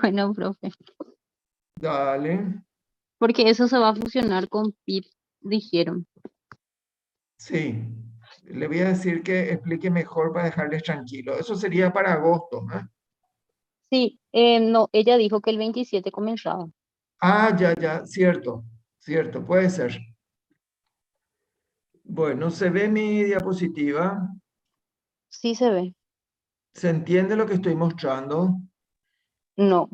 Bueno, profe, Dale. porque eso se va a fusionar con PIB, dijeron. Sí. Le voy a decir que explique mejor para dejarles tranquilo. Eso sería para agosto, ¿eh? Sí, no, ella dijo que el 27 comenzaba. Ah, ya, ya, cierto, cierto, puede ser. Bueno, se ve mi diapositiva, Sí se ve. se entiende lo que estoy mostrando, No.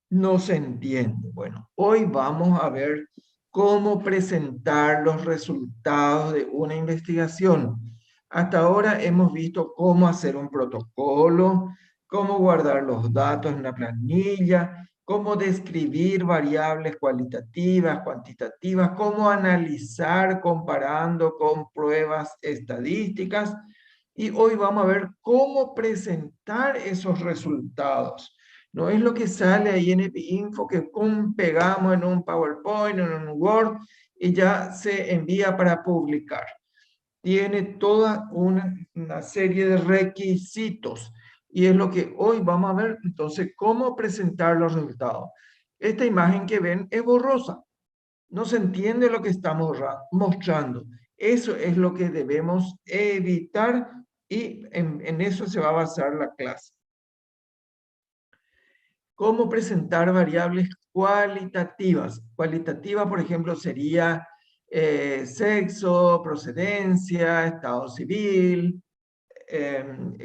no se entiende. Bueno, hoy vamos a ver cómo presentar los resultados de una investigación. Hasta ahora hemos visto cómo hacer un protocolo, cómo guardar los datos en una planilla, cómo describir variables cualitativas, cuantitativas, cómo analizar comparando con pruebas estadísticas. Y hoy vamos a ver cómo presentar esos resultados. No es lo que sale ahí en EpiInfo que pegamos en un PowerPoint, en un Word y ya se envía para publicar. Tiene toda una serie de requisitos y es lo que hoy vamos a ver. Entonces, ¿cómo presentar los resultados? Esta imagen que ven es borrosa. No se entiende lo que estamos mostrando. Eso es lo que debemos evitar y en eso se va a basar la clase. ¿Cómo presentar variables cualitativas? Cualitativa, por ejemplo, sería sexo, procedencia, estado civil,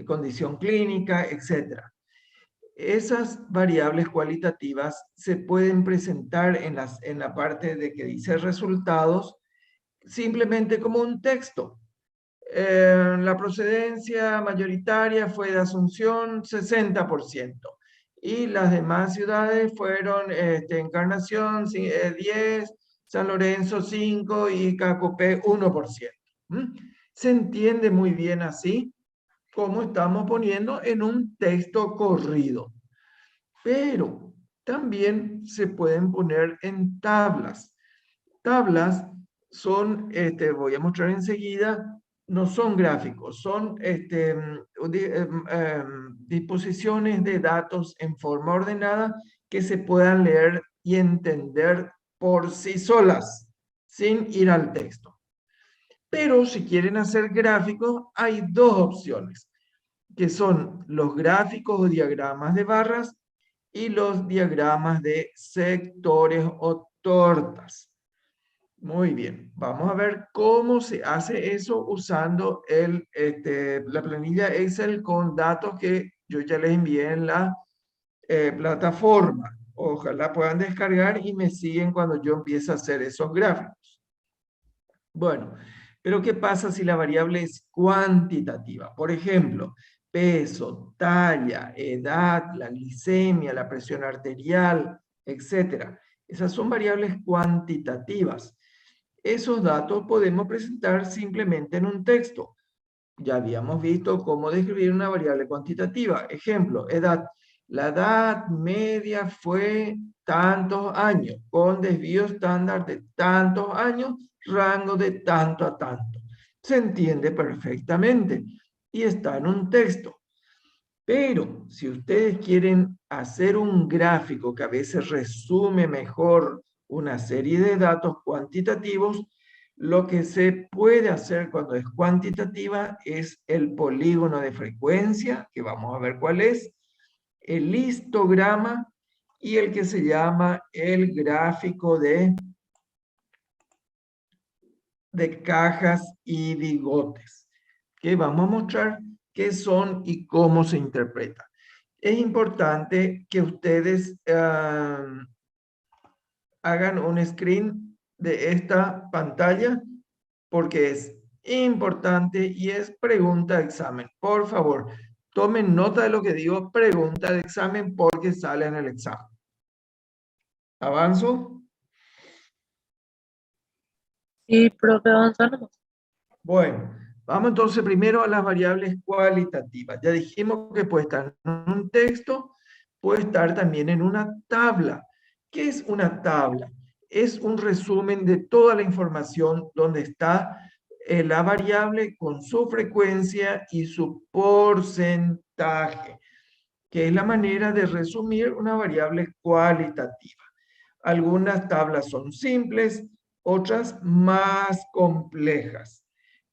condición clínica, etcétera. Esas variables cualitativas se pueden presentar en la parte de que dice resultados simplemente como un texto. La procedencia mayoritaria fue de Asunción 60% y las demás ciudades fueron Encarnación 10, San Lorenzo 5 y Cacopé 1%. ¿Mm? Se entiende muy bien así como estamos poniendo en un texto corrido, pero también se pueden poner en tablas. Tablas son, voy a mostrar enseguida, no son gráficos, son disposiciones de datos en forma ordenada que se puedan leer y entender por sí solas, sin ir al texto. Pero si quieren hacer gráficos, hay dos opciones, que son los gráficos o diagramas de barras y los diagramas de sectores o tortas. Muy bien, vamos a ver cómo se hace eso usando la planilla Excel con datos que yo ya les envié en la plataforma. Ojalá puedan descargar y me siguen cuando yo empiece a hacer esos gráficos. Bueno, pero ¿qué pasa si la variable es cuantitativa? Por ejemplo, peso, talla, edad, la glicemia, la presión arterial, etcétera. Esas son variables cuantitativas. Esos datos podemos presentar simplemente en un texto. Ya habíamos visto cómo describir una variable cuantitativa. Ejemplo, edad. La edad media fue tantos años, con desvío estándar de tantos años, rango de tanto a tanto. Se entiende perfectamente y está en un texto. Pero si ustedes quieren hacer un gráfico que a veces resume mejor una serie de datos cuantitativos, lo que se puede hacer cuando es cuantitativa es el polígono de frecuencia, que vamos a ver cuál es, el histograma y el que se llama el gráfico de cajas y bigotes, que vamos a mostrar qué son y cómo se interpretan. Es importante que ustedes hagan un screen de esta pantalla porque es importante y es pregunta de examen. Por favor, tomen nota de lo que digo, pregunta de examen porque sale en el examen. ¿Avanzo? Sí, profe, avanzamos. Bueno, vamos entonces primero a las variables cualitativas. Ya dijimos que puede estar en un texto, puede estar también en una tabla. ¿Qué es una tabla? Es un resumen de toda la información donde está la variable con su frecuencia y su porcentaje. que es la manera de resumir una variable cualitativa. Algunas tablas son simples, otras más complejas.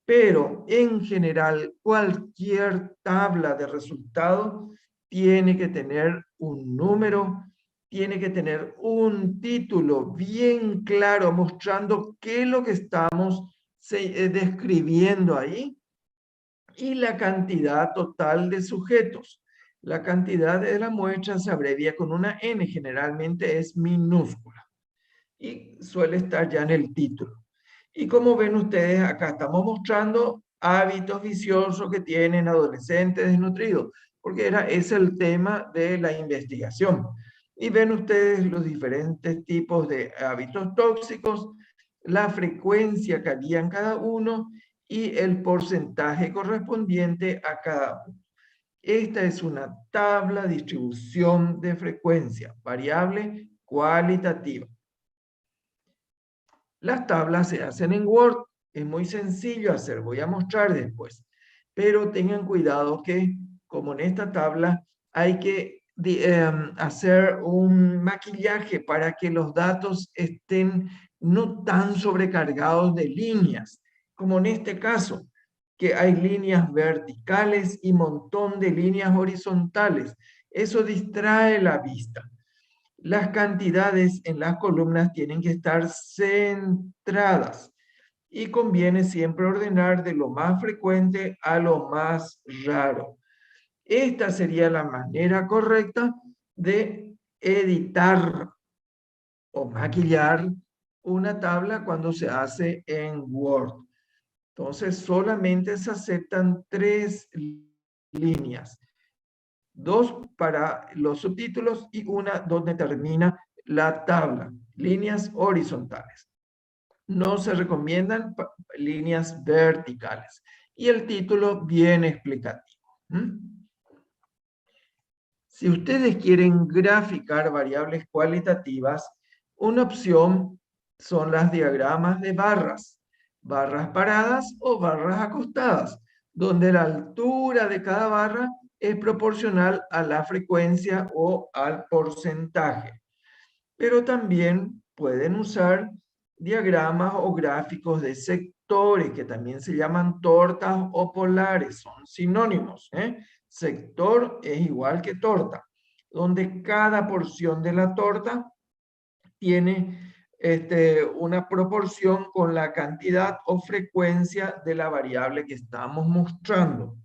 Pero en general, cualquier tabla de resultados tiene que tener un número, tiene que tener un título bien claro mostrando qué es lo que estamos describiendo ahí y la cantidad total de sujetos. La cantidad de la muestra se abrevia con una N, generalmente es minúscula y suele estar ya en el título. Y como ven ustedes, acá estamos mostrando hábitos viciosos que tienen adolescentes desnutridos, porque es el tema de la investigación. Y ven ustedes los diferentes tipos de hábitos tóxicos, la frecuencia que había en cada uno y el porcentaje correspondiente a cada uno. Esta es una tabla distribución de frecuencia, variable cualitativa. Las tablas se hacen en Word, es muy sencillo hacer, voy a mostrar después. Pero tengan cuidado que, como en esta tabla, hay que hacer un maquillaje para que los datos estén no tan sobrecargados de líneas, como en este caso, que hay líneas verticales y montón de líneas horizontales. Eso distrae la vista. Las cantidades en las columnas tienen que estar centradas y conviene siempre ordenar de lo más frecuente a lo más raro. Esta sería la manera correcta de editar o maquillar una tabla cuando se hace en Word. Entonces, solamente se aceptan 3 líneas. 2 para los subtítulos y una donde termina la tabla, líneas horizontales. No se recomiendan líneas verticales. Y el título bien explicativo. Si ustedes quieren graficar variables cualitativas, una opción son las diagramas de barras, barras paradas o barras acostadas, donde la altura de cada barra es proporcional a la frecuencia o al porcentaje. Pero también pueden usar diagramas o gráficos de sectores, que también se llaman tortas o polares, son sinónimos. Sector es igual que torta, donde cada porción de la torta tiene una proporción con la cantidad o frecuencia de la variable que estamos mostrando.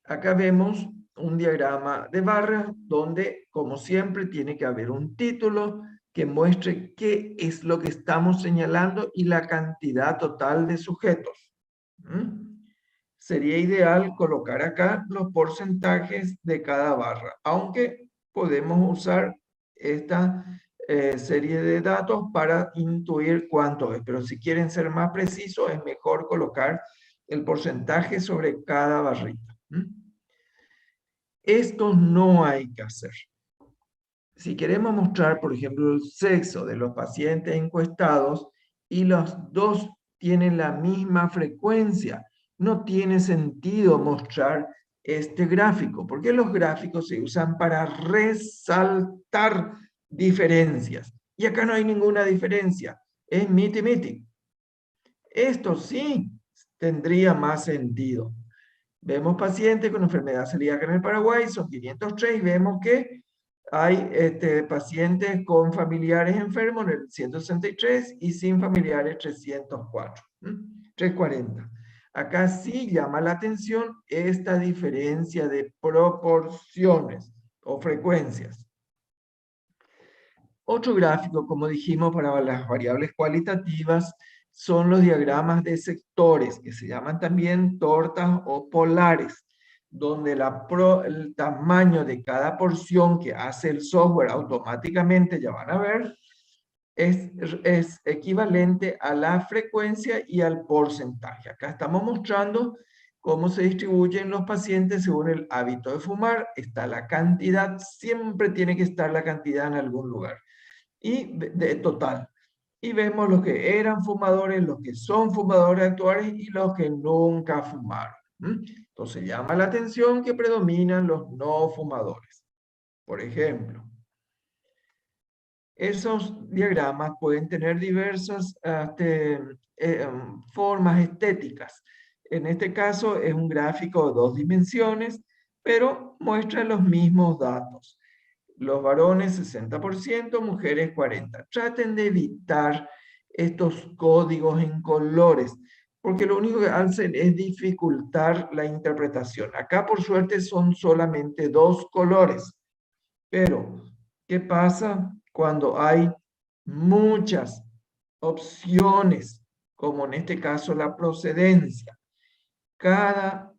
Acá vemos un diagrama de barras donde, como siempre, tiene que haber un título que muestre qué es lo que estamos señalando y la cantidad total de sujetos. Sería ideal colocar acá los porcentajes de cada barra, aunque podemos usar esta serie de datos para intuir cuánto es, pero si quieren ser más precisos, es mejor colocar el porcentaje sobre cada barrita. Esto no hay que hacer. Si queremos mostrar, por ejemplo, el sexo de los pacientes encuestados y los dos tienen la misma frecuencia, no tiene sentido mostrar este gráfico, porque los gráficos se usan para resaltar diferencias. Y acá no hay ninguna diferencia, es miti-miti. Esto sí tendría más sentido. Vemos pacientes con enfermedad celíaca en el Paraguay, son 503, y vemos que hay pacientes con familiares enfermos en el 163 y sin familiares 304, 340. Acá sí llama la atención esta diferencia de proporciones o frecuencias. Otro gráfico, como dijimos, para las variables cualitativas son los diagramas de sectores, que se llaman también tortas o polares, donde el tamaño de cada porción que hace el software automáticamente, ya van a ver, es equivalente a la frecuencia y al porcentaje. Acá estamos mostrando cómo se distribuyen los pacientes según el hábito de fumar. Está la cantidad, siempre tiene que estar la cantidad en algún lugar. Y de total. Y vemos los que eran fumadores, los que son fumadores actuales y los que nunca fumaron. Entonces llama la atención que predominan los no fumadores. Por ejemplo, esos diagramas pueden tener diversas formas estéticas. En este caso es un gráfico de 2 dimensiones, pero muestra los mismos datos. Los varones 60%, mujeres 40%. Traten de evitar estos códigos en colores, porque lo único que hacen es dificultar la interpretación. Acá por suerte son solamente 2 colores, pero ¿qué pasa cuando hay muchas opciones, como en este caso la procedencia? Cada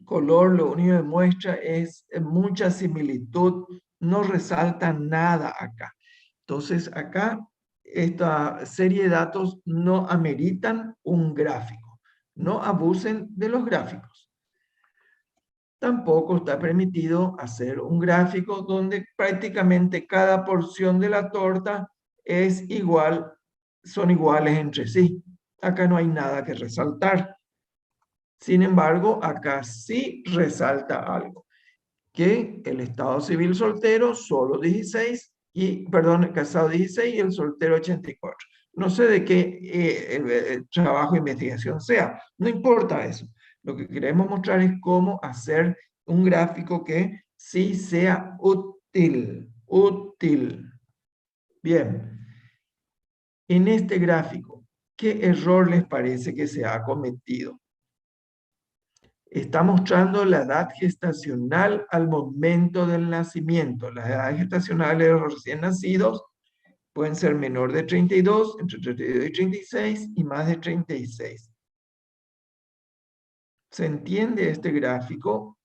color lo único que muestra es mucha similitud, no resalta nada acá. Entonces acá esta serie de datos no ameritan un gráfico. No abusen de los gráficos. Tampoco está permitido hacer un gráfico donde prácticamente cada porción de la torta es igual, son iguales entre sí. Acá no hay nada que resaltar. Sin embargo, acá sí resalta algo, que el estado civil soltero solo 16, el casado 16 y el soltero 84. No sé de qué trabajo de investigación sea, no importa eso. Lo que queremos mostrar es cómo hacer un gráfico que sí sea útil. Bien, en este gráfico, ¿qué error les parece que se ha cometido? Está mostrando la edad gestacional al momento del nacimiento. Las edades gestacionales de los recién nacidos pueden ser menor de 32, entre 32 y 36 y más de 36. ¿Se entiende este gráfico?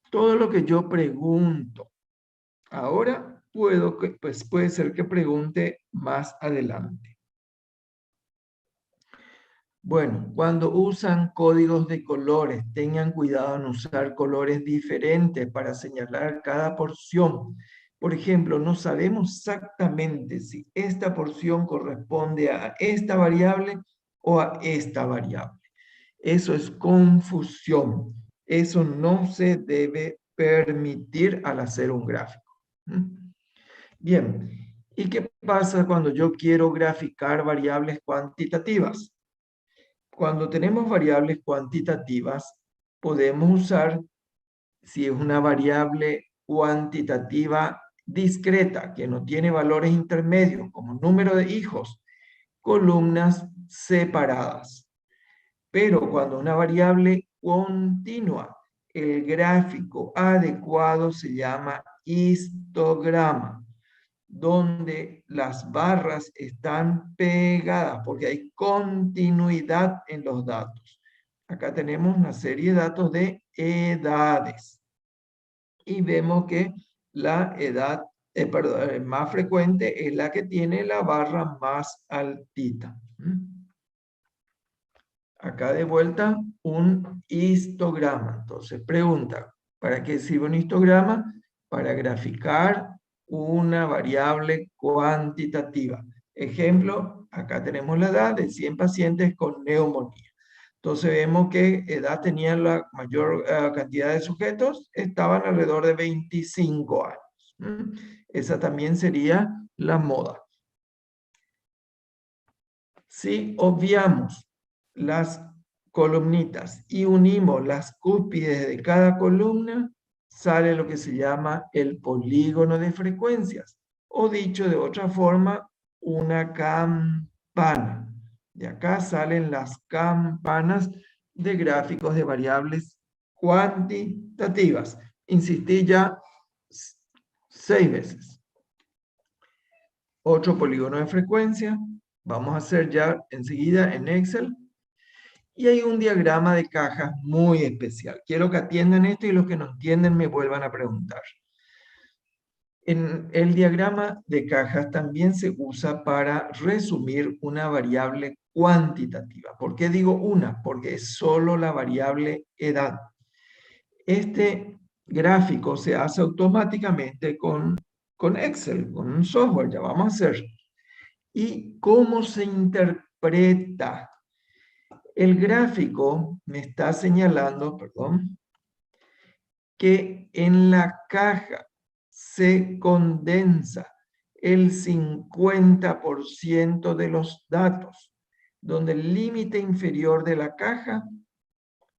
Todo lo que yo pregunto ahora puede ser que pregunte más adelante. Bueno, cuando usan códigos de colores, tengan cuidado en usar colores diferentes para señalar cada porción. Por ejemplo, no sabemos exactamente si esta porción corresponde a esta variable o a esta variable. Eso es confusión. Eso no se debe permitir al hacer un gráfico. Bien, ¿y qué pasa cuando yo quiero graficar variables cuantitativas? Cuando tenemos variables cuantitativas, podemos usar, si es una variable cuantitativa discreta, que no tiene valores intermedios, como número de hijos, columnas separadas. Pero cuando una variable continua, el gráfico adecuado se llama histograma, donde las barras están pegadas, porque hay continuidad en los datos. Acá tenemos una serie de datos de edades. Y vemos que la edad más frecuente es la que tiene la barra más altita. Acá de vuelta un histograma. Entonces, pregunta, ¿para qué sirve un histograma? Para graficar una variable cuantitativa. Ejemplo, acá tenemos la edad de 100 pacientes con neumonía. Entonces vemos que edad tenía la mayor cantidad de sujetos, estaban alrededor de 25 años. Esa también sería la moda. Si obviamos las columnitas y unimos las cúspides de cada columna, sale lo que se llama el polígono de frecuencias, o dicho de otra forma, una campana. De acá salen las campanas de gráficos de variables cuantitativas. Insistí ya 6 veces. Otro polígono de frecuencia. Vamos a hacer ya enseguida en Excel. Y hay un diagrama de cajas muy especial. Quiero que atiendan esto y los que no entienden me vuelvan a preguntar. En el diagrama de cajas también se usa para resumir una variable cuantitativa. ¿Por qué digo una? Porque es solo la variable edad. Este gráfico se hace automáticamente con Excel, con un software, ya vamos a hacer. ¿Y cómo se interpreta? El gráfico me está señalando, perdón, que en la caja se condensa el 50% de los datos, donde el límite inferior de la caja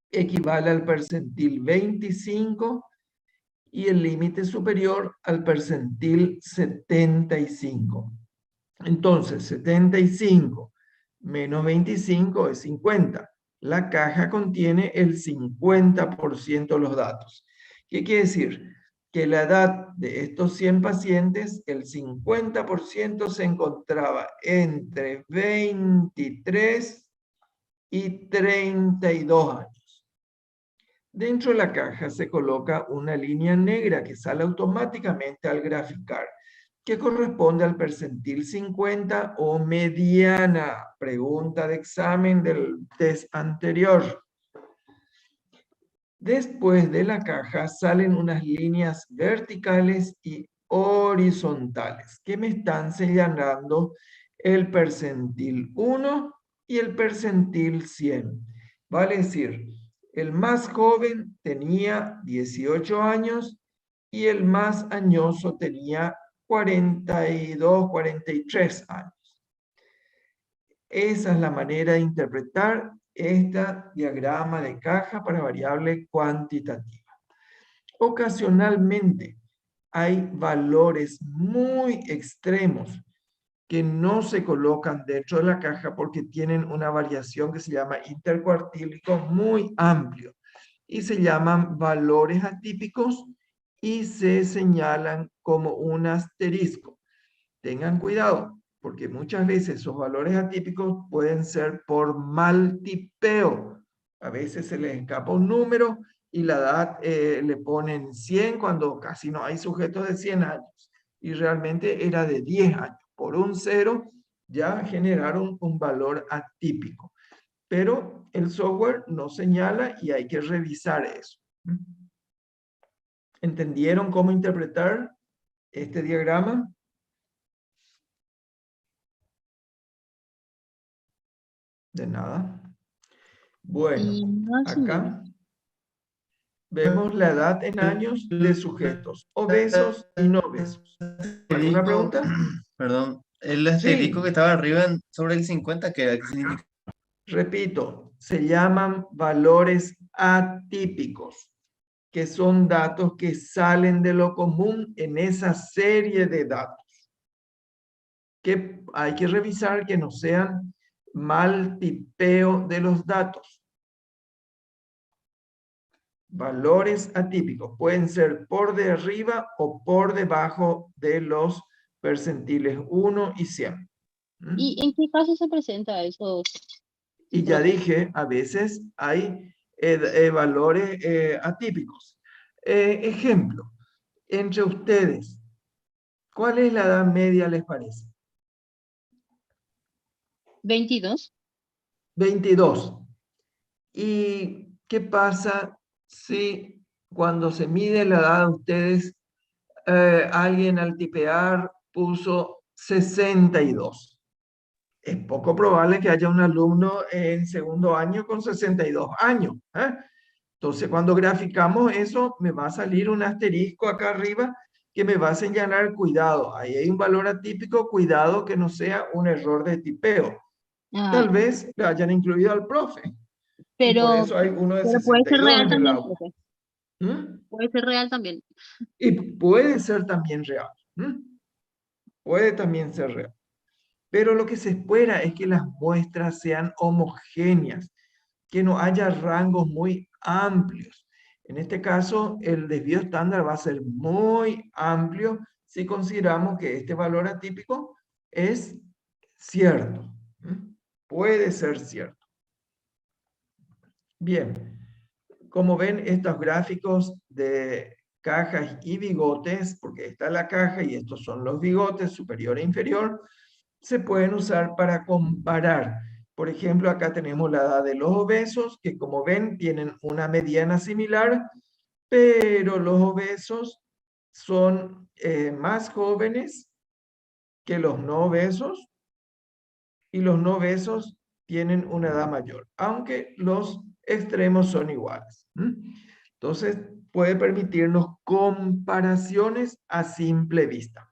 equivale al percentil 25 y el límite superior al percentil 75. Entonces, 75 menos 25 es 50. La caja contiene el 50% de los datos. ¿Qué quiere decir? Que la edad de estos 100 pacientes, el 50% se encontraba entre 23 y 32 años. Dentro de la caja se coloca una línea negra que sale automáticamente al graficar, que corresponde al percentil 50 o mediana. Pregunta de examen del test anterior. Después de la caja salen unas líneas verticales y horizontales que me están señalando el percentil 1 y el percentil 100. Vale decir, el más joven tenía 18 años y el más añoso tenía 42, 43 años. Esa es la manera de interpretar este diagrama de caja para variable cuantitativa. Ocasionalmente hay valores muy extremos que no se colocan dentro de la caja porque tienen una variación que se llama intercuartílico muy amplio y se llaman valores atípicos y se señalan como un asterisco. Tengan cuidado, porque muchas veces esos valores atípicos pueden ser por mal tipeo. A veces se les escapa un número y la edad le ponen 100 cuando casi no hay sujetos de 100 años. Y realmente era de 10 años. Por un 0 ya generaron un valor atípico. Pero el software no señala y hay que revisar eso. ¿Entendieron cómo interpretar este diagrama? De nada. Bueno, Y más o menos. acá vemos la edad en años de sujetos obesos y no obesos. ¿Alguna pregunta? Perdón, el asterisco que Sí, estaba arriba sobre el 50, ¿qué significa? repito, se llaman valores atípicos, que son datos que salen de lo común en esa serie de datos, que hay que revisar que no sean mal tipeo de los datos. Valores atípicos pueden ser por de arriba o por debajo de los percentiles 1 y 100. ¿Y en qué caso se presenta eso? Y ya dije, a veces hay valores atípicos. Ejemplo, entre ustedes, ¿cuál es la edad media les parece? 22. 22. ¿Y qué pasa si cuando se mide la edad de ustedes, alguien al tipear puso 62? Es poco probable que haya un alumno en segundo año con 62 años. Entonces, cuando graficamos eso, me va a salir un asterisco acá arriba que me va a señalar cuidado. Ahí hay un valor atípico, cuidado que no sea un error de tipeo. Tal vez le hayan incluido al profe. Y por pero, eso hay uno de pero puede ser 62 real en el también, aula. profe. ¿Mm? Puede ser real también. Y puede ser también real. Puede también ser real. Pero lo que se espera es que las muestras sean homogéneas, que no haya rangos muy amplios. En este caso, el desvío estándar va a ser muy amplio si consideramos que este valor atípico es cierto. Puede ser cierto. Bien, como ven, estos gráficos de cajas y bigotes, porque está la caja y estos son los bigotes superior e inferior, se pueden usar para comparar. Por ejemplo, acá tenemos la edad de los obesos, que como ven tienen una mediana similar, pero los obesos son más jóvenes que los no obesos, y los no obesos tienen una edad mayor, aunque los extremos son iguales. Entonces, puede permitirnos comparaciones a simple vista.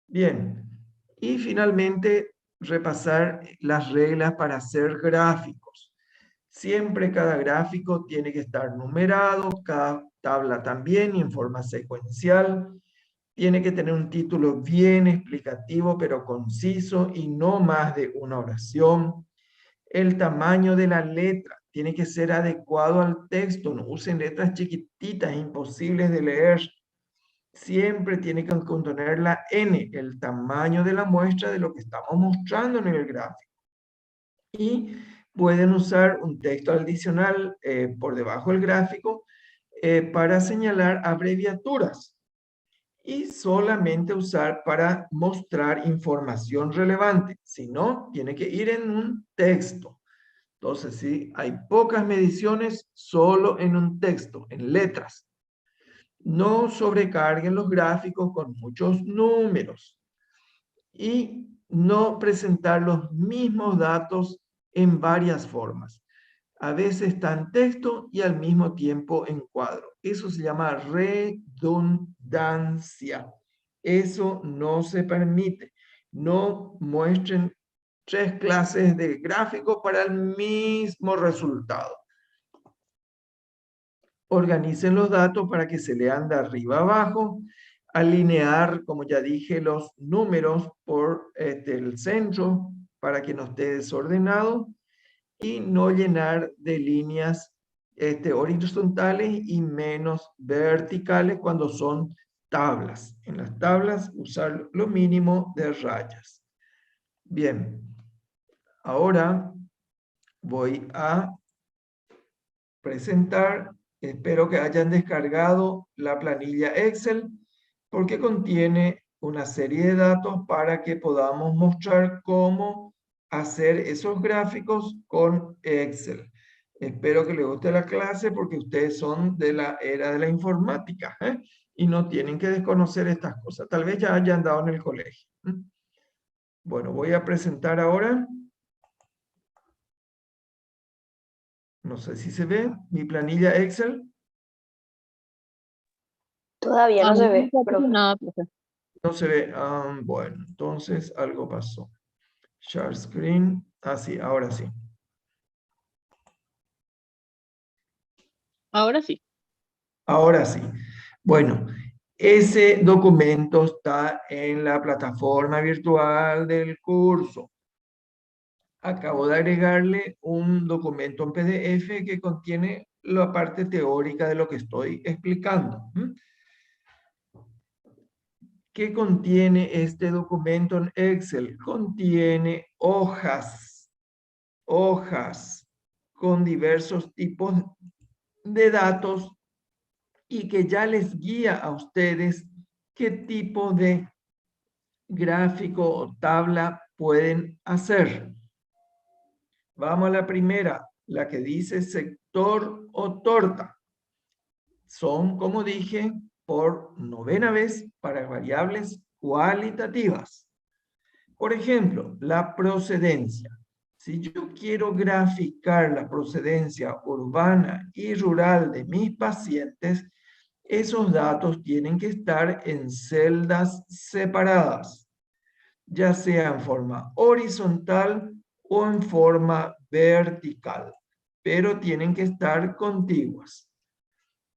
Bien, y finalmente repasar las reglas para hacer gráficos. Siempre cada gráfico tiene que estar numerado, cada tabla también, y en forma secuencial. Tiene que tener un título bien explicativo, pero conciso y no más de una oración. El tamaño de la letra tiene que ser adecuado al texto. No usen letras chiquititas, imposibles de leer. Siempre tiene que contener la N, el tamaño de la muestra de lo que estamos mostrando en el gráfico. Y pueden usar un texto adicional por debajo del gráfico para señalar abreviaturas. Y solamente usar para mostrar información relevante. Si no, tiene que ir en un texto. Entonces, si hay pocas mediciones, solo en un texto, en letras. No sobrecarguen los gráficos con muchos números. Y no presentar los mismos datos en varias formas. A veces está en texto y al mismo tiempo en cuadro. Eso se llama redundancia. Eso no se permite. No muestren 3 clases de gráficos para el mismo resultado. Organicen los datos para que se lean de arriba a abajo. Alinear, como ya dije, los números por el centro para que no esté desordenado. Y no llenar de líneas horizontales y menos verticales cuando son tablas. En las tablas, usar lo mínimo de rayas. Bien, ahora voy a presentar, espero que hayan descargado la planilla Excel, porque contiene una serie de datos para que podamos mostrar cómo hacer esos gráficos con Excel. Espero que les guste la clase porque ustedes son de la era de la informática, y no tienen que desconocer estas cosas. Tal vez ya hayan dado en el colegio. Bueno, voy a presentar ahora. No sé si se ve mi planilla Excel. Todavía no se ve, profe. Nada, profe. No se ve. Bueno, entonces algo pasó. Share screen. Sí, ahora sí. Ahora sí. Ahora sí. Bueno, ese documento está en la plataforma virtual del curso. Acabo de agregarle un documento en PDF que contiene la parte teórica de lo que estoy explicando. ¿Qué contiene este documento en Excel? Contiene hojas con diversos tipos de datos y que ya les guía a ustedes qué tipo de gráfico o tabla pueden hacer. Vamos a la primera, la que dice sector o torta. Son, como dije, por 9ª vez para variables cualitativas. Por ejemplo, la procedencia. Si yo quiero graficar la procedencia urbana y rural de mis pacientes, esos datos tienen que estar en celdas separadas, ya sea en forma horizontal o en forma vertical, pero tienen que estar contiguas.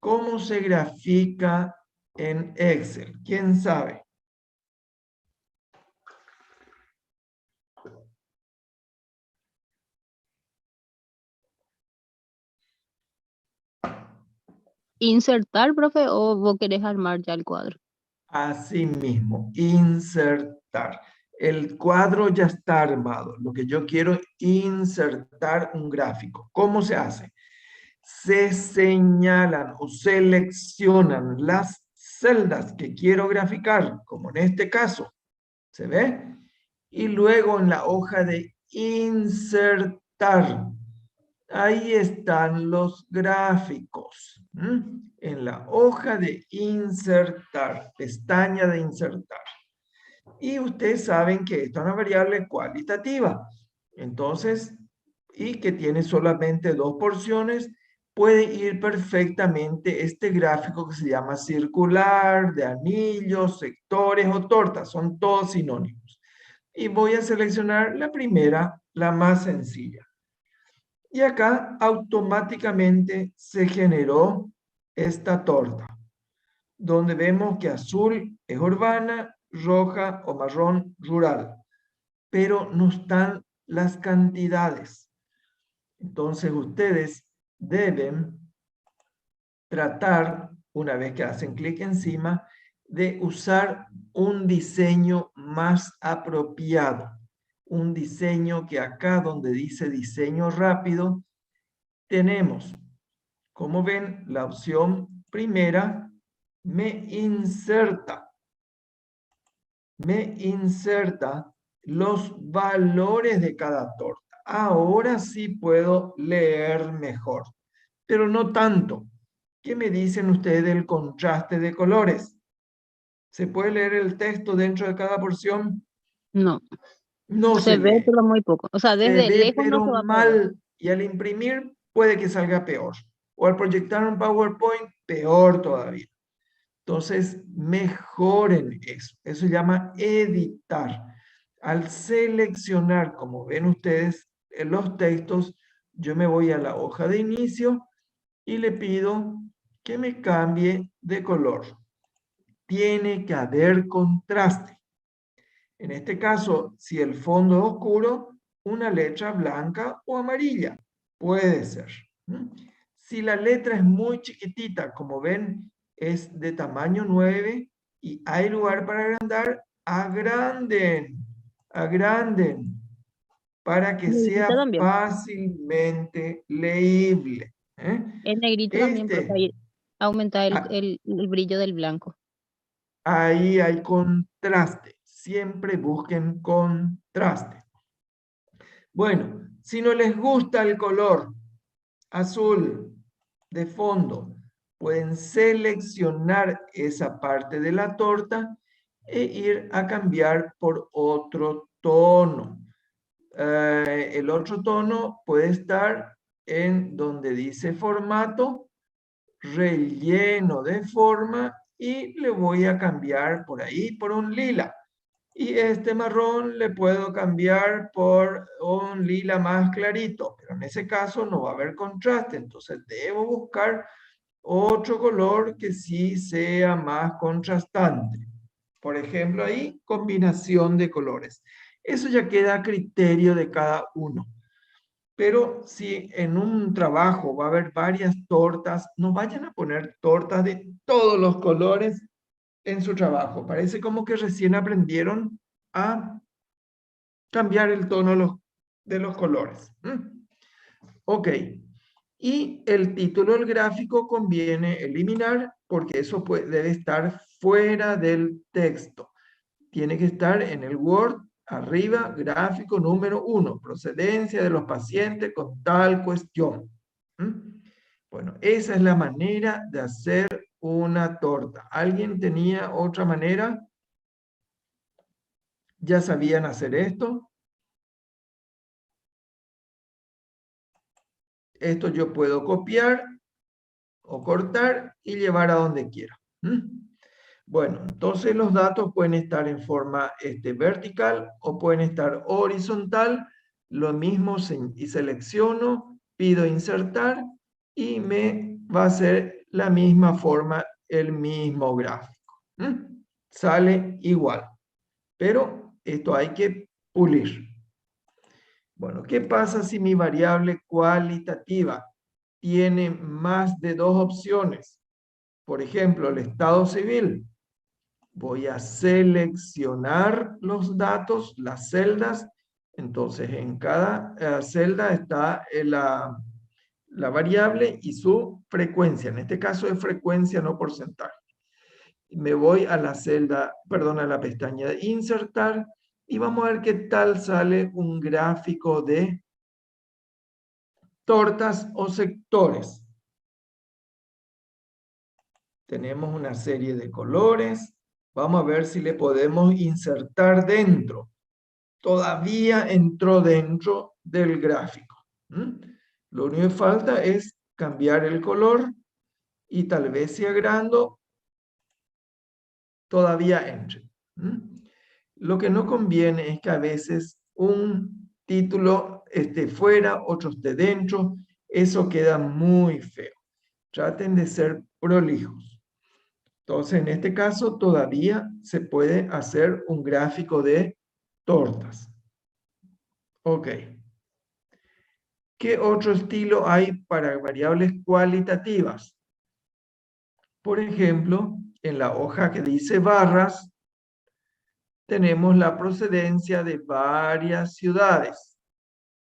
¿Cómo se grafica en Excel? ¿Quién sabe? ¿Insertar, profe, o vos querés armar ya el cuadro? Así mismo, insertar. El cuadro ya está armado. Lo que yo quiero es insertar un gráfico. ¿Cómo se hace? Se señalan o seleccionan las celdas que quiero graficar, como en este caso. ¿Se ve? Y luego en la hoja de insertar, ahí están los gráficos. En la hoja de insertar, pestaña de insertar. Y ustedes saben que esta es una variable cualitativa. Entonces, y que tiene solamente 2 porciones, puede ir perfectamente este gráfico que se llama circular, de anillos, sectores o tortas. Son todos sinónimos. Y voy a seleccionar la primera, la más sencilla. Y acá automáticamente se generó esta torta, donde vemos que azul es urbana, roja o marrón rural, pero no están las cantidades. Entonces ustedes deben tratar, una vez que hacen clic encima, de usar un diseño más apropiado. Un diseño que acá donde dice diseño rápido, tenemos, como ven, la opción primera, me inserta los valores de cada torta. Ahora sí puedo leer mejor, pero no tanto. ¿Qué me dicen ustedes del contraste de colores? ¿Se puede leer el texto dentro de cada porción? No, No se se ve, lee. pero muy poco. O sea, Se desde ve lejos no pero se va a poder ver. mal, y al imprimir puede que salga peor. O al proyectar un PowerPoint, peor todavía. Entonces, mejoren eso. Eso se llama editar. Al seleccionar, como ven ustedes, en los textos, yo me voy a la hoja de inicio y le pido que me cambie de color. Tiene que haber contraste. En este caso, si el fondo es oscuro, una letra blanca o amarilla. Puede ser. Si la letra es muy chiquitita, como ven, es de tamaño 9 y hay lugar para agrandar, agranden, para que Negrita sea también. fácilmente leíble. El negrito también, porque Este, ahí aumenta ah, el brillo del blanco. ahí hay contraste. Siempre busquen contraste. Bueno, si no les gusta el color azul de fondo, pueden seleccionar esa parte de la torta e ir a cambiar por otro tono. El otro tono puede estar en donde dice formato, relleno de forma, y le voy a cambiar por ahí por un lila. Y este marrón le puedo cambiar por un lila más clarito, pero en ese caso no va a haber contraste, entonces debo buscar otro color que sí sea más contrastante. Por ejemplo, ahí, combinación de colores. Eso ya queda a criterio de cada uno. Pero si en un trabajo va a haber varias tortas, no vayan a poner tortas de todos los colores en su trabajo. Parece como que recién aprendieron a cambiar el tono de los colores. Ok. Y el título del gráfico conviene eliminar porque eso debe estar fuera del texto. Tiene que estar en el Word, arriba, gráfico número 1, procedencia de los pacientes con tal cuestión. Bueno, esa es la manera de hacer una torta. ¿Alguien tenía otra manera? ¿Ya sabían hacer esto? Esto yo puedo copiar o cortar y llevar a donde quiera. Bueno, entonces los datos pueden estar en forma vertical o pueden estar horizontal. Lo mismo y selecciono, pido insertar y me va a hacer la misma forma, el mismo gráfico. Sale igual, pero esto hay que pulir. Bueno, ¿qué pasa si mi variable cualitativa tiene más de 2 opciones? Por ejemplo, el estado civil. Voy a seleccionar los datos, las celdas. Entonces, en cada celda está la variable y su frecuencia. En este caso es frecuencia, no porcentaje. Me voy a la celda, perdón, a la pestaña de insertar y vamos a ver qué tal sale un gráfico de tortas o sectores. tenemos una serie de colores. Vamos a ver si le podemos insertar dentro. Todavía entró dentro del gráfico. Lo único que falta es cambiar el color y tal vez si agrando, todavía entre. Lo que no conviene es que a veces un título esté fuera, otro esté dentro. Eso queda muy feo. Traten de ser prolijos. Entonces, en este caso, todavía se puede hacer un gráfico de tortas. Ok. ¿Qué otro estilo hay para variables cualitativas? Por ejemplo, en la hoja que dice barras, tenemos la procedencia de varias ciudades.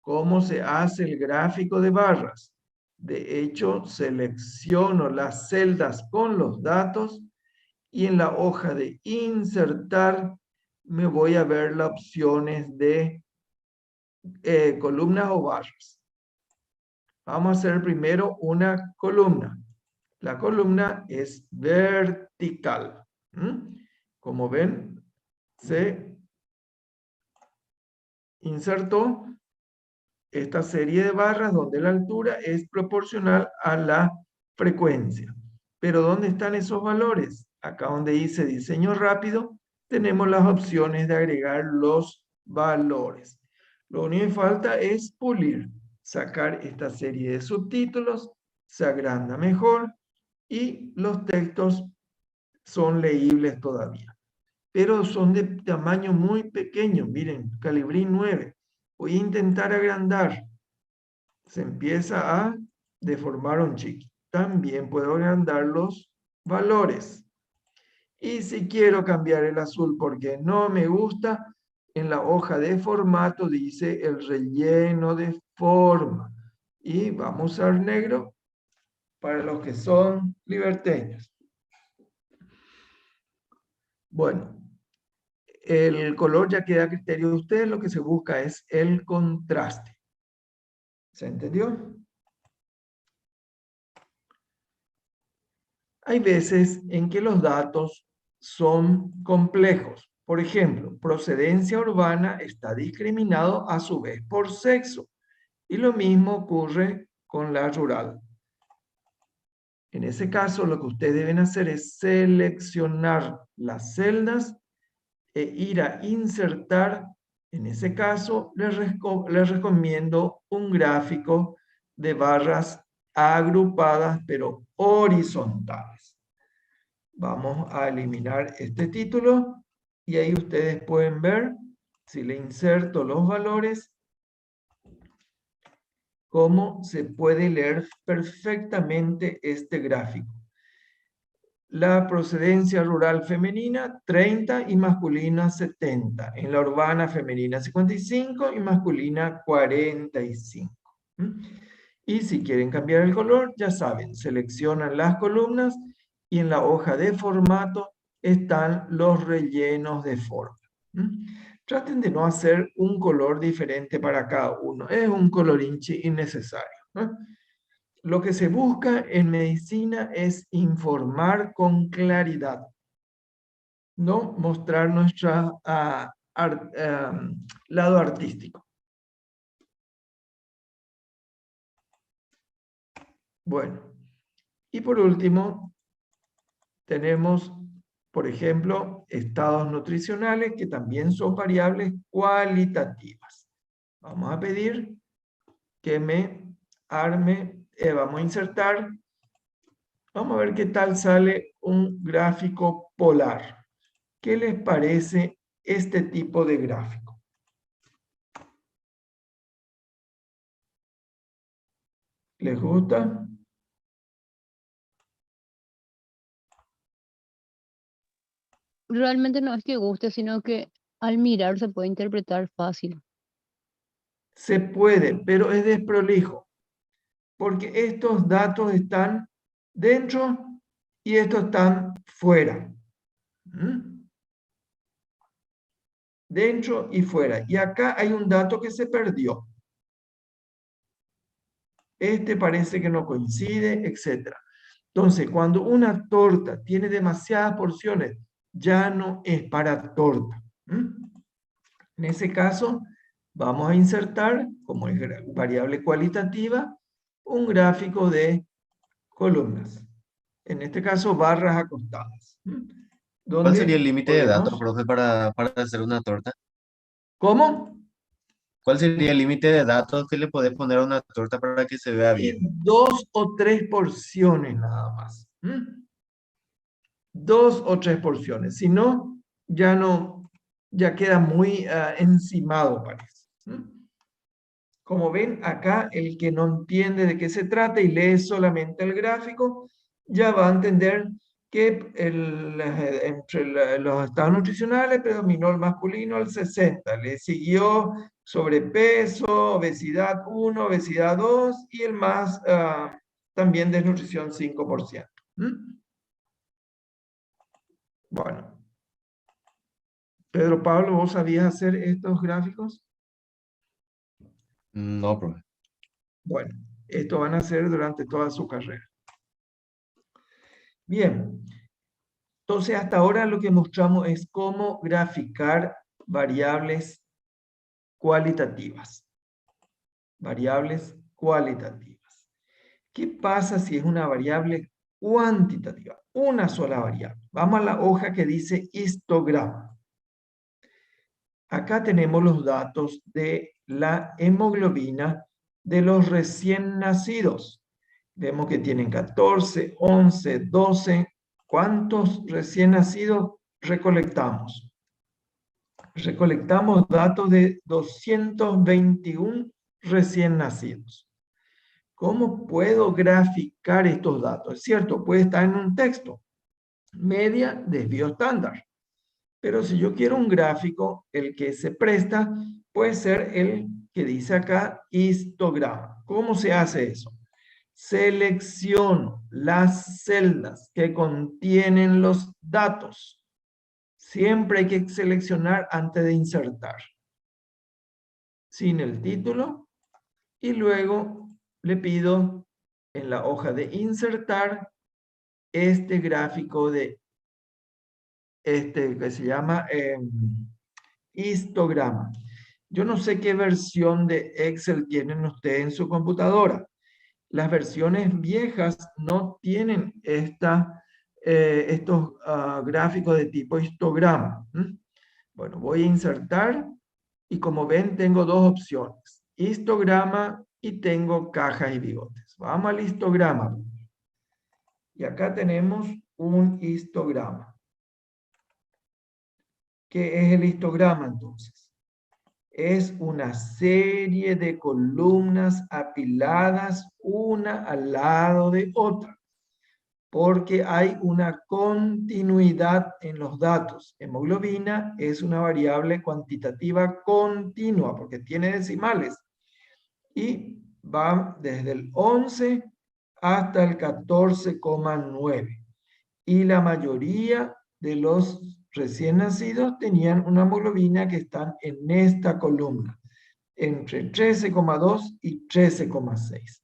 ¿Cómo se hace el gráfico de barras? De hecho, selecciono las celdas con los datos y en la hoja de insertar me voy a ver las opciones de columnas o barras. Vamos a hacer primero una columna. La columna es vertical. Como ven, se insertó esta serie de barras donde la altura es proporcional a la frecuencia. Pero ¿dónde están esos valores? Acá donde dice diseño rápido, tenemos las opciones de agregar los valores. Lo único que falta es pulir, sacar esta serie de subtítulos, se agranda mejor y los textos son leíbles todavía. Pero son de tamaño muy pequeño, miren, calibrín 9. Voy a intentar agrandar. Se empieza a deformar un chiqui. También puedo agrandar los valores. Y si quiero cambiar el azul porque no me gusta, en la hoja de formato dice el relleno de forma. Y vamos a usar negro para los que son liberteños. Bueno, el color ya queda a criterio de ustedes. Lo que se busca es el contraste. ¿Se entendió? Hay veces en que los datos son complejos. Por ejemplo, procedencia urbana está discriminado a su vez por sexo. Y lo mismo ocurre con la rural. En ese caso, lo que ustedes deben hacer es seleccionar las celdas e ir a insertar. En ese caso, les recomiendo un gráfico de barras agrupadas, pero horizontales. Vamos a eliminar este título y ahí ustedes pueden ver, si le inserto los valores, cómo se puede leer perfectamente este gráfico. La procedencia rural femenina, 30 y masculina, 70. En la urbana femenina, 55 y masculina, 45. Y si quieren cambiar el color, ya saben, seleccionan las columnas y en la hoja de formato están los rellenos de forma. Traten de no hacer un color diferente para cada uno. Es un colorinchi innecesario. Lo que se busca en medicina es informar con claridad, no mostrar nuestro lado artístico. Bueno, y por último, tenemos, por ejemplo, estados nutricionales que también son variables cualitativas. Vamos a pedir que me arme, vamos a insertar. Vamos a ver qué tal sale un gráfico polar. ¿Qué les parece este tipo de gráfico? ¿Les gusta? Realmente no es que guste, sino que al mirar se puede interpretar fácil. Se puede, pero es desprolijo. Porque estos datos están dentro y estos están fuera. Dentro y fuera. Y acá hay un dato que se perdió. Este parece que no coincide, etc. Entonces, cuando una torta tiene demasiadas porciones, ya no es para torta. En ese caso, vamos a insertar, como variable cualitativa, un gráfico de columnas. En este caso, barras acostadas. ¿Cuál sería el Donde límite de datos, podemos... profe, para hacer una torta? ¿Cómo? ¿Cuál sería el límite de datos que le podés poner a una torta para que se vea Y bien? 2 o 3 porciones nada más. 2 o 3 porciones. Si no, ya queda muy encimado, parece. Como ven, acá el que no entiende de qué se trata y lee solamente el gráfico, ya va a entender que entre los estados nutricionales predominó el masculino al 60%, le siguió sobrepeso, obesidad 1, obesidad 2 y el más también desnutrición 5%. Bueno, Pedro Pablo, ¿vos sabías hacer estos gráficos? No, profe. Bueno, esto van a hacer durante toda su carrera. Bien, entonces hasta ahora lo que mostramos es cómo graficar variables cualitativas. Variables cualitativas. ¿Qué pasa si es una variable cuantitativa? Una sola variable. Vamos a la hoja que dice histograma. Acá tenemos los datos de la hemoglobina de los recién nacidos. Vemos que tienen 14, 11, 12. ¿Cuántos recién nacidos recolectamos? Recolectamos datos de 221 recién nacidos. ¿Cómo puedo graficar estos datos? Es cierto, puede estar en un texto. Media, desvío estándar. Pero si yo quiero un gráfico, el que se presta puede ser el que dice acá histograma. ¿Cómo se hace eso? Selecciono las celdas que contienen los datos. Siempre hay que seleccionar antes de insertar. Sin el título. Y luego le pido en la hoja de insertar este gráfico de que se llama histograma. Yo no sé qué versión de Excel tienen ustedes en su computadora. Las versiones viejas no tienen estos gráficos de tipo histograma. Bueno, voy a insertar y como ven tengo dos opciones. Histograma y tengo cajas y bigotes. Vamos al histograma. Y acá tenemos un histograma. ¿Qué es el histograma entonces? Es una serie de columnas apiladas una al lado de otra, porque hay una continuidad en los datos. Hemoglobina es una variable cuantitativa continua, porque tiene decimales, y va desde el 11 hasta el 14,9. Y la mayoría de los recién nacidos tenían una hemoglobina que están en esta columna, entre 13,2 y 13,6.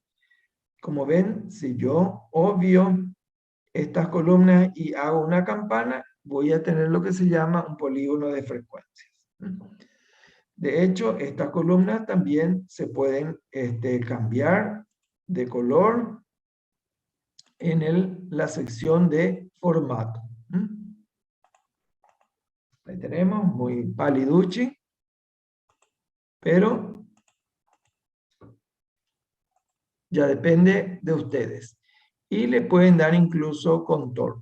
Como ven, si yo obvio estas columnas y hago una campana, voy a tener lo que se llama un polígono de frecuencias. De hecho, estas columnas también se pueden cambiar de color en la sección de formato. Ahí tenemos, muy paliduchi, pero ya depende de ustedes. Y le pueden dar incluso contorno.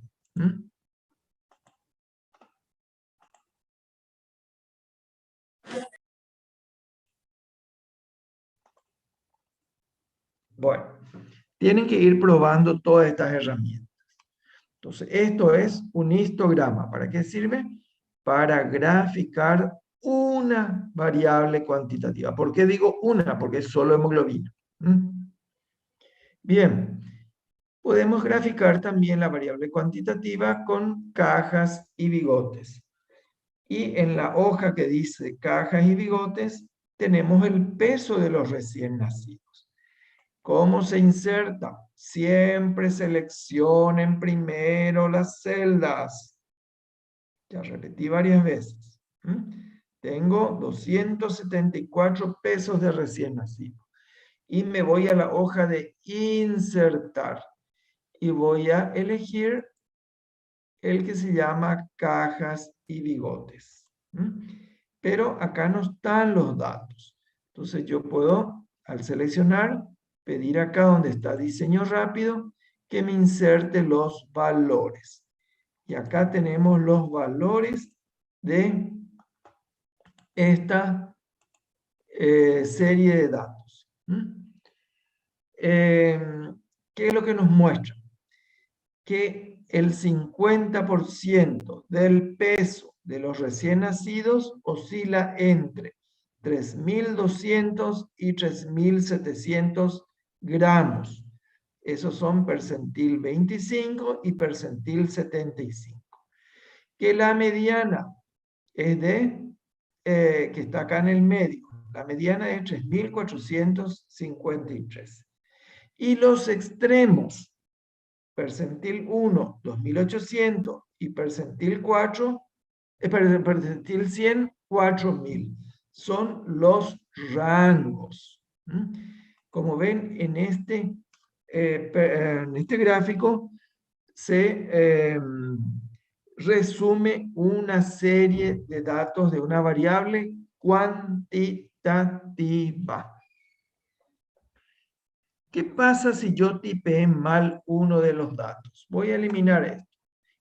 Bueno, tienen que ir probando todas estas herramientas. Entonces, esto es un histograma. ¿Para qué sirve? Para graficar una variable cuantitativa. ¿Por qué digo una? Porque es solo hemoglobina. Bien, podemos graficar también la variable cuantitativa con cajas y bigotes. Y en la hoja que dice cajas y bigotes, tenemos el peso de los recién nacidos. ¿Cómo se inserta? Siempre seleccionen primero las celdas. Ya repetí varias veces. Tengo 274 pesos de recién nacido. Y me voy a la hoja de insertar. Y voy a elegir el que se llama cajas y bigotes. Pero acá no están los datos. Entonces yo puedo, al seleccionar, pedir acá donde está diseño rápido, que me inserte los valores. Y acá tenemos los valores de esta serie de datos. ¿Qué es lo que nos muestra? Que el 50% del peso de los recién nacidos oscila entre 3.200 y 3.700 gramos. Esos son percentil 25 y percentil 75. Que la mediana es que está acá en el medio. La mediana es 3.453. Y los extremos, percentil 1, 2.800 y percentil 4, percentil 100, 4.000. Son los rangos. Como ven, en este gráfico se resume una serie de datos de una variable cuantitativa. ¿Qué pasa si yo tipeé mal uno de los datos? Voy a eliminar esto.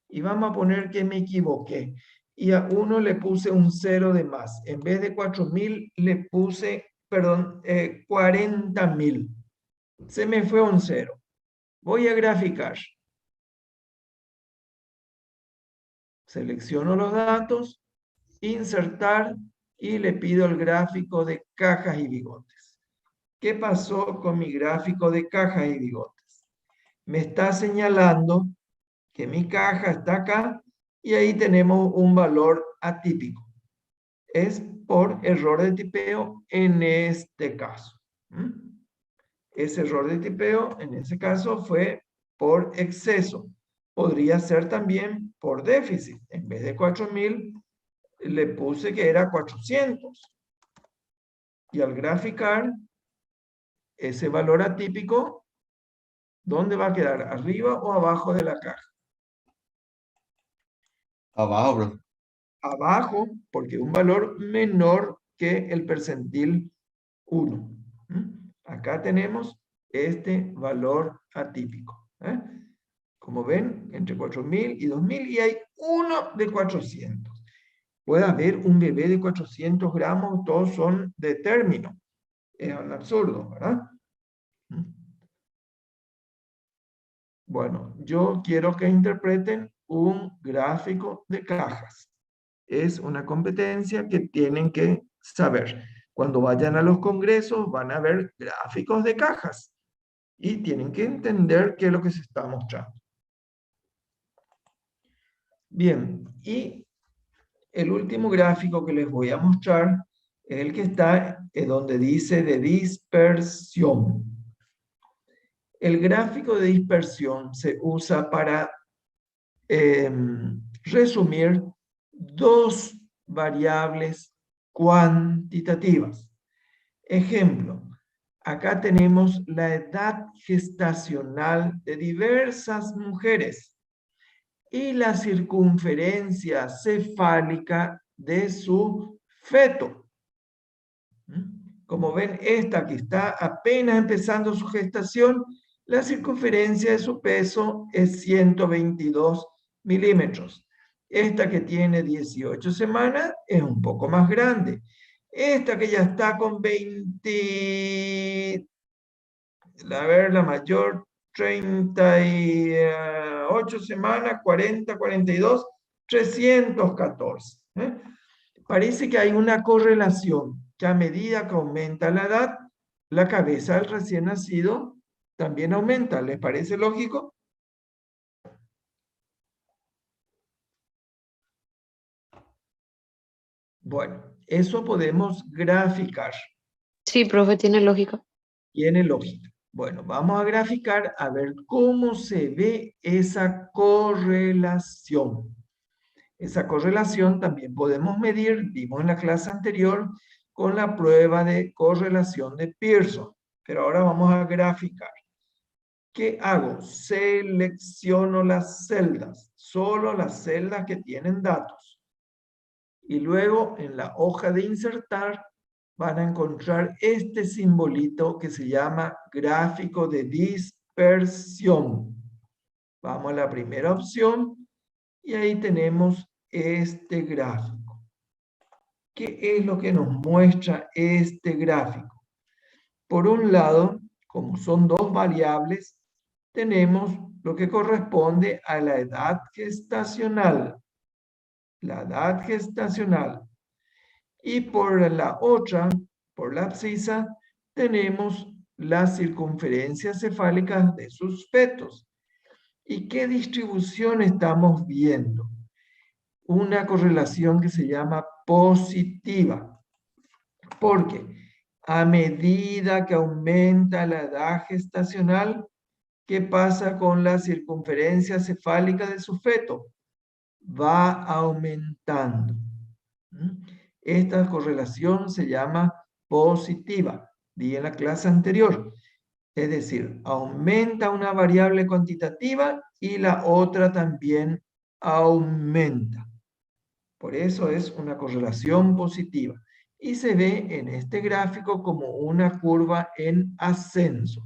Y vamos a poner que me equivoqué. Y a uno le puse un 0 de más. En vez de 4.000 le puse, 40.000. Se me fue un 0. Voy a graficar. Selecciono los datos, insertar y le pido el gráfico de cajas y bigotes. ¿Qué pasó con mi gráfico de cajas y bigotes? Me está señalando que mi caja está acá y ahí tenemos un valor atípico. Es por error de tipeo en este caso. Ese error de tipeo en ese caso fue por exceso. Podría ser también por déficit. En vez de 4.000 le puse que era 400. Y al graficar ese valor atípico, ¿dónde va a quedar? ¿Arriba o abajo de la caja? Abajo, bro. Abajo, porque es un valor menor que el percentil 1. Acá tenemos este valor atípico. Como ven, entre 4.000 y 2.000 y hay uno de 400. Puede haber un bebé de 400 gramos, todos son de término. Es un absurdo, ¿verdad? Bueno, yo quiero que interpreten un gráfico de cajas. Es una competencia que tienen que saber. Cuando vayan a los congresos van a ver gráficos de cajas y tienen que entender qué es lo que se está mostrando. Bien, y el último gráfico que les voy a mostrar es el que está donde dice de dispersión. El gráfico de dispersión se usa para resumir dos variables cuantitativas. Ejemplo, acá tenemos la edad gestacional de diversas mujeres y la circunferencia cefálica de su feto. Como ven, esta que está apenas empezando su gestación, la circunferencia de su peso es 122 milímetros. Esta que tiene 18 semanas es un poco más grande. Esta que ya está con 20, la mayor, 38 semanas, 40, 42, 314. Parece que hay una correlación, que a medida que aumenta la edad, la cabeza del recién nacido también aumenta. ¿Les parece lógico? Bueno, eso podemos graficar. Sí, profe, tiene lógica. Tiene lógica. Bueno, vamos a graficar a ver cómo se ve esa correlación. Esa correlación también podemos medir, vimos en la clase anterior, con la prueba de correlación de Pearson. Pero ahora vamos a graficar. ¿Qué hago? Selecciono las celdas, solo las celdas que tienen datos. Y luego en la hoja de insertar van a encontrar este simbolito que se llama gráfico de dispersión. Vamos a la primera opción y ahí tenemos este gráfico. ¿Qué es lo que nos muestra este gráfico? Por un lado, como son dos variables, tenemos lo que corresponde a la edad gestacional. La edad gestacional. Y por la otra, por la abscisa, tenemos las circunferencias cefálicas de sus fetos. ¿Y qué distribución estamos viendo? Una correlación que se llama positiva. Porque a medida que aumenta la edad gestacional, ¿qué pasa con la circunferencia cefálica de su feto? Va aumentando. Esta correlación se llama positiva. Vi en la clase anterior. Es decir, aumenta una variable cuantitativa y la otra también aumenta. Por eso es una correlación positiva. Y se ve en este gráfico como una curva en ascenso.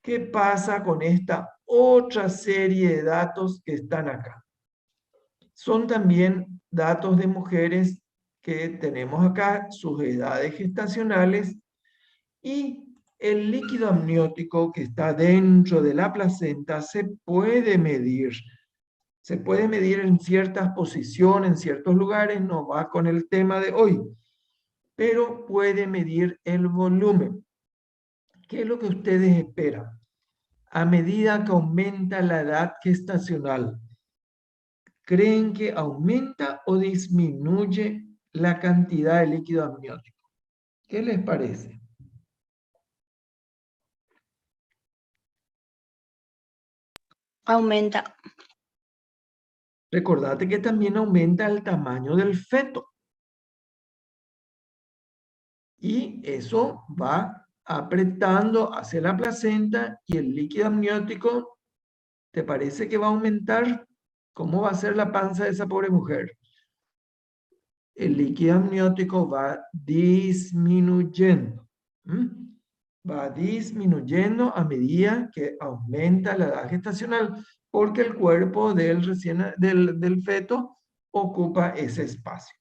¿Qué pasa con esta otra serie de datos que están acá? Son también datos de mujeres que tenemos acá, sus edades gestacionales, y el líquido amniótico que está dentro de la placenta se puede medir. Se puede medir en ciertas posiciones, en ciertos lugares, no va con el tema de hoy, pero puede medir el volumen. ¿Qué es lo que ustedes esperan? A medida que aumenta la edad gestacional, ¿creen que aumenta o disminuye la cantidad de líquido amniótico? ¿Qué les parece? Aumenta. Recordate que también aumenta el tamaño del feto. Y eso va apretando hacia la placenta y el líquido amniótico, ¿te parece que va a aumentar? ¿Cómo va a ser la panza de esa pobre mujer? El líquido amniótico va disminuyendo. Va disminuyendo a medida que aumenta la edad gestacional, porque el cuerpo del feto ocupa ese espacio.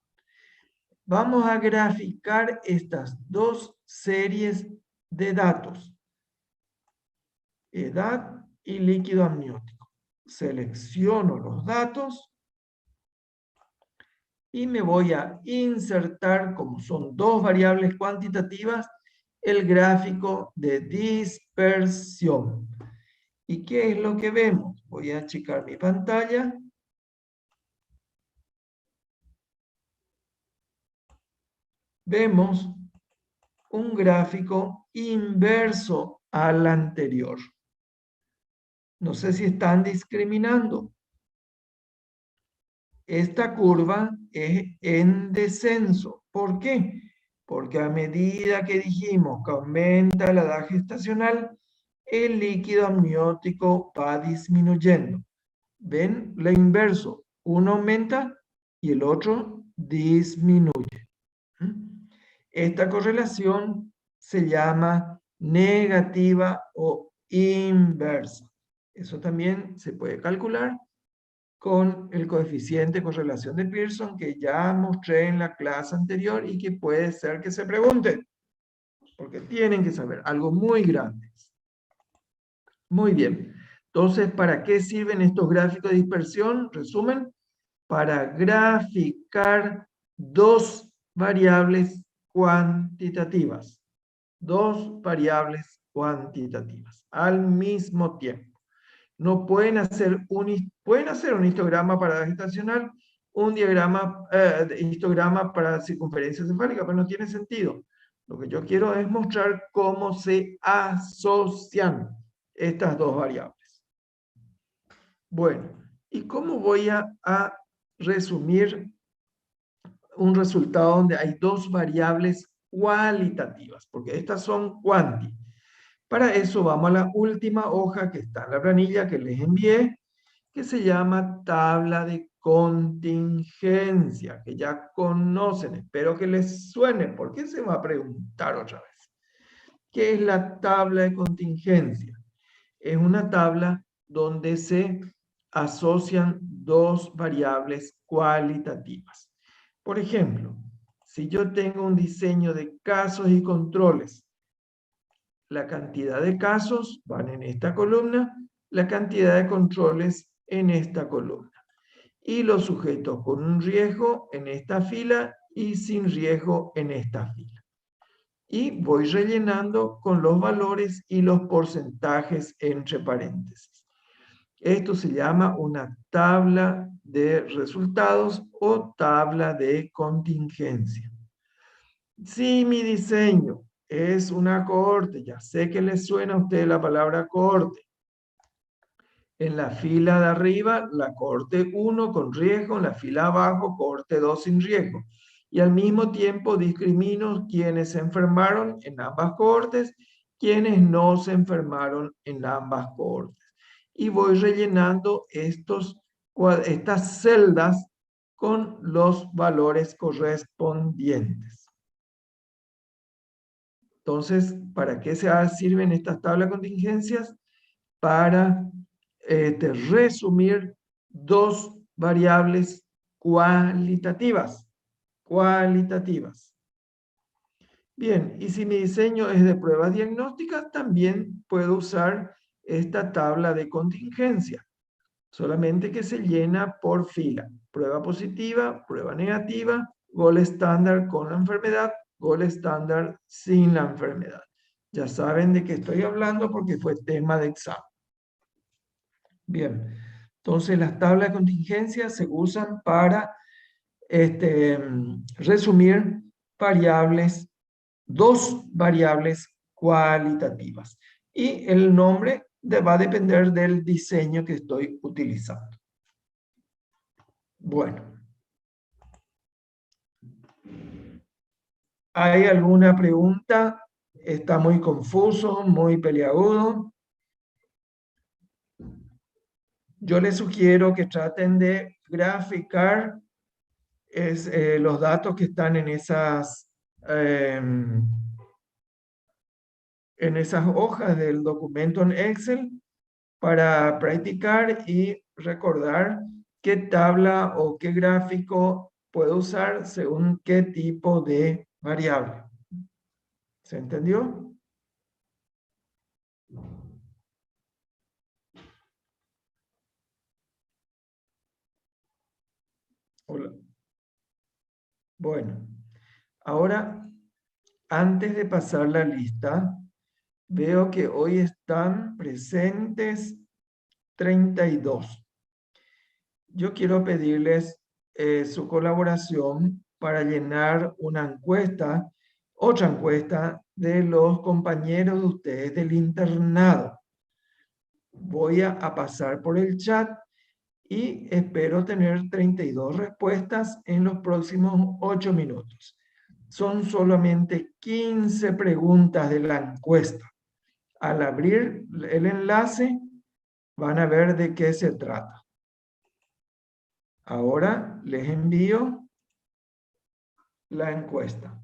Vamos a graficar estas dos series de datos. Edad y líquido amniótico. Selecciono los datos y me voy a insertar, como son dos variables cuantitativas, el gráfico de dispersión. ¿Y qué es lo que vemos? Voy a achicar mi pantalla. Vemos un gráfico inverso al anterior. No sé si están discriminando. Esta curva es en descenso. ¿Por qué? Porque a medida que dijimos que aumenta la edad gestacional, el líquido amniótico va disminuyendo. ¿Ven? Lo inverso. Uno aumenta y el otro disminuye. Esta correlación se llama negativa o inversa. Eso también se puede calcular con el coeficiente de correlación de Pearson que ya mostré en la clase anterior y que puede ser que se pregunten, porque tienen que saber algo muy grande. Muy bien. Entonces, ¿para qué sirven estos gráficos de dispersión? Resumen, para graficar dos variables cuantitativas. Dos variables cuantitativas al mismo tiempo. No pueden hacer un histograma para edad gestacional, un histograma para circunferencia cefálica, pero no tiene sentido. Lo que yo quiero es mostrar cómo se asocian estas dos variables. Bueno, ¿y cómo voy a resumir un resultado donde hay dos variables cualitativas? Porque estas son cuanti. Para eso vamos a la última hoja que está en la planilla que les envié, que se llama tabla de contingencia, que ya conocen. Espero que les suene, porque se va a preguntar otra vez. ¿Qué es la tabla de contingencia? Es una tabla donde se asocian dos variables cualitativas. Por ejemplo, si yo tengo un diseño de casos y controles, la cantidad de casos van en esta columna, la cantidad de controles en esta columna. Y los sujetos con un riesgo en esta fila y sin riesgo en esta fila. Y voy rellenando con los valores y los porcentajes entre paréntesis. Esto se llama una tabla de resultados o tabla de contingencia. Si mi diseño es una cohorte, ya sé que les suena a ustedes la palabra cohorte. En la fila de arriba, la cohorte 1 con riesgo, en la fila abajo, cohorte 2 sin riesgo. Y al mismo tiempo discrimino quienes se enfermaron en ambas cohortes, quienes no se enfermaron en ambas cohortes. Y voy rellenando estas celdas con los valores correspondientes. Entonces, ¿para qué sirven estas tablas de contingencias? Para resumir dos variables cualitativas. Bien, y si mi diseño es de pruebas diagnósticas, también puedo usar esta tabla de contingencia. Solamente que se llena por fila. Prueba positiva, prueba negativa, gol estándar con la enfermedad, gol estándar sin la enfermedad. Ya saben de qué estoy hablando porque fue tema de examen. Bien, entonces las tablas de contingencia se usan para resumir variables, dos variables cualitativas. Y el nombre va a depender del diseño que estoy utilizando. Bueno. ¿Hay alguna pregunta? ¿Está muy confuso, muy peliagudo? Yo les sugiero que traten de graficar los datos que están en esas hojas del documento en Excel para practicar y recordar qué tabla o qué gráfico puedo usar según qué tipo de variable. ¿Se entendió? Hola. Bueno, ahora, antes de pasar la lista, veo que hoy están presentes 32. Yo quiero pedirles su colaboración para llenar una encuesta, otra encuesta de los compañeros de ustedes del internado. Voy a pasar por el chat y espero tener 32 respuestas en los próximos 8 minutos. Son solamente 15 preguntas de la encuesta. Al abrir el enlace, van a ver de qué se trata. Ahora les envío la encuesta.